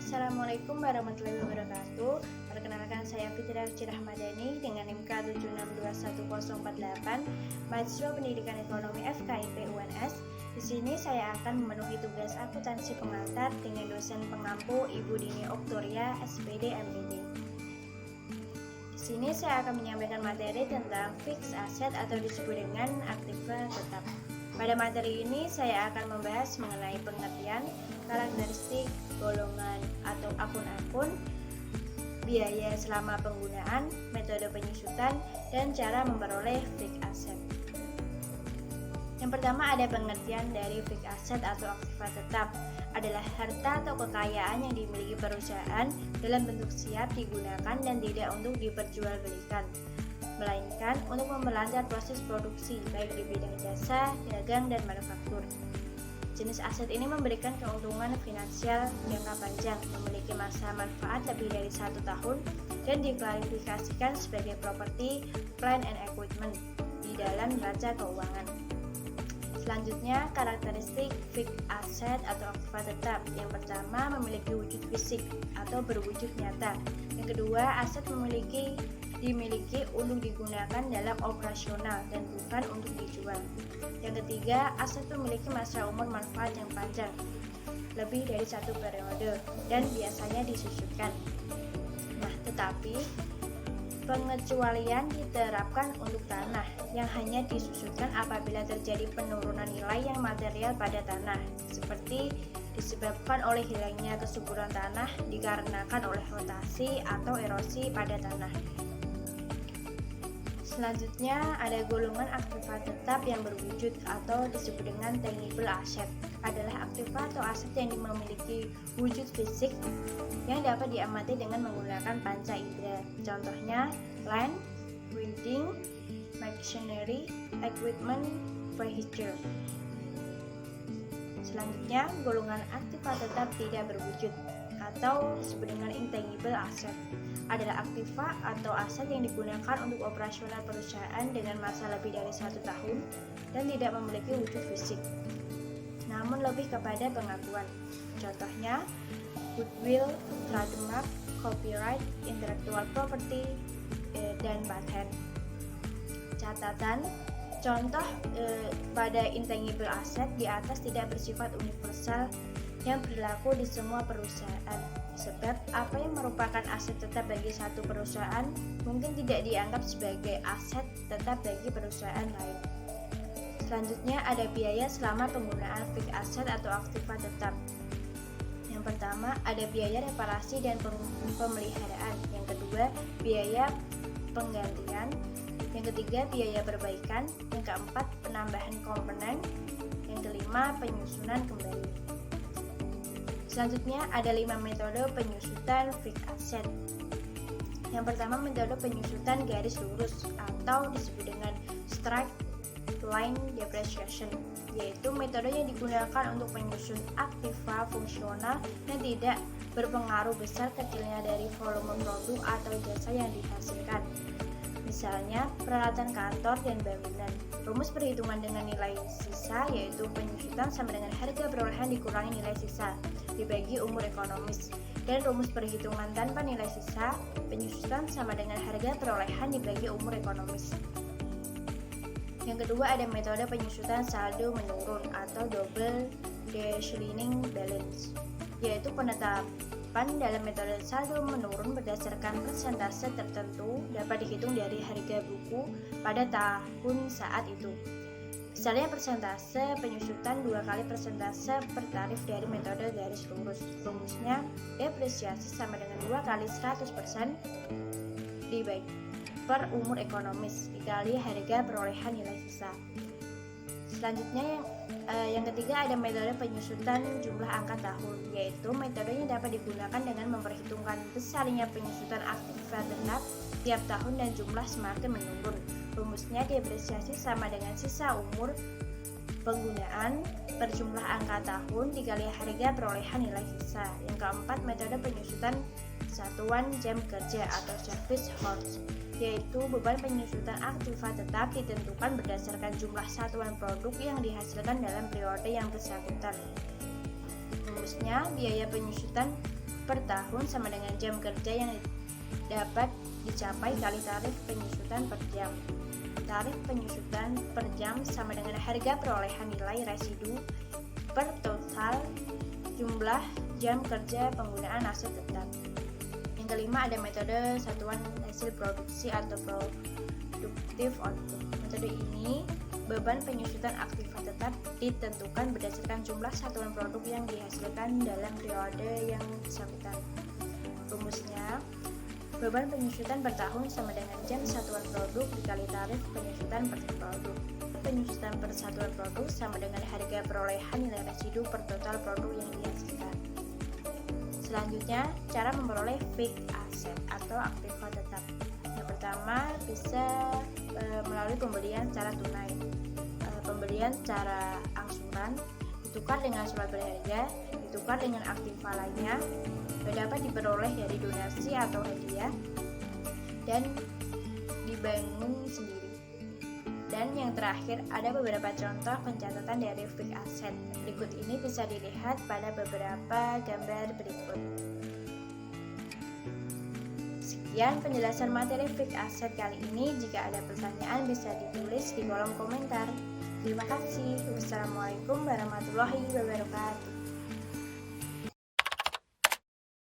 Assalamualaikum warahmatullahi wabarakatuh. Perkenalkan, saya Fitri Rahmadani dengan NIM K76211048, mahasiswa Pendidikan Ekonomi FKIP UNS. Di sini saya akan memenuhi tugas akuntansi pengantar dengan dosen pengampu Ibu Dini Oktoria, SPD MPD. Di sini saya akan menyampaikan materi tentang fixed asset atau disebut dengan aktiva tetap. Pada materi ini saya akan membahas mengenai pengertian, karakteristik, golongan atau akun-akun, biaya selama penggunaan, metode penyusutan, dan cara memperoleh fixed asset. Yang pertama ada pengertian dari fixed asset atau aktiva tetap adalah harta atau kekayaan yang dimiliki perusahaan dalam bentuk siap digunakan dan tidak untuk diperjualbelikan, melainkan untuk memperlancar proses produksi baik di bidang jasa, dagang, dan manufaktur. Jenis aset ini memberikan keuntungan finansial jangka panjang, memiliki masa manfaat lebih dari 1 tahun, dan diklasifikasikan sebagai properti, plant and equipment di dalam neraca keuangan. Selanjutnya, karakteristik fixed asset atau aktiva tetap. Yang pertama, memiliki wujud fisik atau berwujud nyata. Yang kedua, aset dimiliki untuk digunakan dalam operasional dan bukan untuk dijual. Yang ketiga, aset memiliki masa umur manfaat yang panjang, lebih dari 1 periode, dan biasanya disusutkan. Nah, tetapi pengecualian diterapkan untuk tanah yang hanya disusutkan apabila terjadi penurunan nilai yang material pada tanah, seperti disebabkan oleh hilangnya kesuburan tanah dikarenakan oleh rotasi atau erosi pada tanah. Selanjutnya ada golongan aktiva tetap yang berwujud atau disebut dengan tangible asset. Adalah aktiva atau aset yang memiliki wujud fisik yang dapat diamati dengan menggunakan panca indera. Contohnya land, building, machinery, equipment, vehicle. Selanjutnya golongan aktiva tetap tidak berwujud atau disebut dengan intangible asset adalah aktiva atau aset yang digunakan untuk operasional perusahaan dengan masa lebih dari 1 tahun dan tidak memiliki wujud fisik, namun lebih kepada pengakuan. Contohnya goodwill, trademark, copyright, intellectual property, dan patent. Catatan, contoh pada intangible asset di atas tidak bersifat universal yang berlaku di semua perusahaan, sebab apa yang merupakan aset tetap bagi satu perusahaan mungkin tidak dianggap sebagai aset tetap bagi perusahaan lain. Selanjutnya ada biaya selama penggunaan fixed asset atau aktiva tetap. Yang pertama ada biaya reparasi dan pemeliharaan. Yang kedua biaya penggantian. Yang ketiga biaya perbaikan. Yang keempat penambahan komponen. Yang kelima penyusunan kembali. Selanjutnya ada 5 metode penyusutan fixed asset. Yang pertama metode penyusutan garis lurus atau disebut dengan straight line depreciation, yaitu metode yang digunakan untuk menyusun aktiva fungsional yang tidak berpengaruh besar kecilnya dari volume produk atau jasa yang dihasilkan. Misalnya peralatan kantor dan bangunan. Rumus perhitungan dengan nilai sisa yaitu penyusutan sama dengan harga perolehan dikurangi nilai sisa dibagi umur ekonomis, dan rumus perhitungan tanpa nilai sisa penyusutan sama dengan harga perolehan dibagi umur ekonomis. Yang kedua ada metode penyusutan saldo menurun atau double declining balance, yaitu penetapan dalam metode saldo menurun berdasarkan persentase tertentu dapat dihitung dari harga buku pada tahun saat itu. Misalnya persentase penyusutan 2 kali persentase per tarif dari metode garis lurus. Rumusnya depresiasi sama dengan 2 kali 100% dibagi per umur ekonomis dikali harga perolehan nilai sisa. Selanjutnya yang ketiga ada metode penyusutan jumlah angka tahun, yaitu metodenya dapat digunakan dengan memperhitungkan besarnya penyusutan aktiva tetap tiap tahun dan jumlah semakin menurun. Rumusnya depresiasi sama dengan sisa umur penggunaan per jumlah angka tahun dikali harga perolehan nilai sisa. Yang keempat metode penyusutan satuan jam kerja atau service hours, yaitu beban penyusutan aktiva tetap ditentukan berdasarkan jumlah satuan produk yang dihasilkan dalam periode yang bersangkutan. Rumusnya biaya penyusutan per tahun sama dengan jam kerja yang dapat dicapai kali tarif penyusutan per jam. Tarif penyusutan per jam sama dengan harga perolehan nilai residu per total jumlah jam kerja penggunaan aset tetap. Yang kelima ada metode satuan hasil produksi atau productive output. Metode ini beban penyusutan aktiva tetap ditentukan berdasarkan jumlah satuan produk yang dihasilkan dalam periode yang bersangkutan. Rumusnya, beban penyusutan per tahun sama dengan jam satuan produk dikali tarif penyusutan per produk. Penyusutan per satuan produk sama dengan harga perolehan nilai residu per total produk yang dihasilkan. Selanjutnya, cara memperoleh fixed asset atau aktiva tetap. Yang pertama bisa melalui pembelian secara tunai, pembelian secara angsuran, ditukar dengan surat berharga, ditukar dengan aktiva lainnya, dapat diperoleh dari donasi atau hadiah, dan dibangun sendiri. Dan yang terakhir, ada beberapa contoh pencatatan dari fixed asset. Berikut ini bisa dilihat pada beberapa gambar berikut. Sekian penjelasan materi fixed asset kali ini. Jika ada pertanyaan bisa ditulis di kolom komentar. Terima kasih. Wassalamualaikum warahmatullahi wabarakatuh.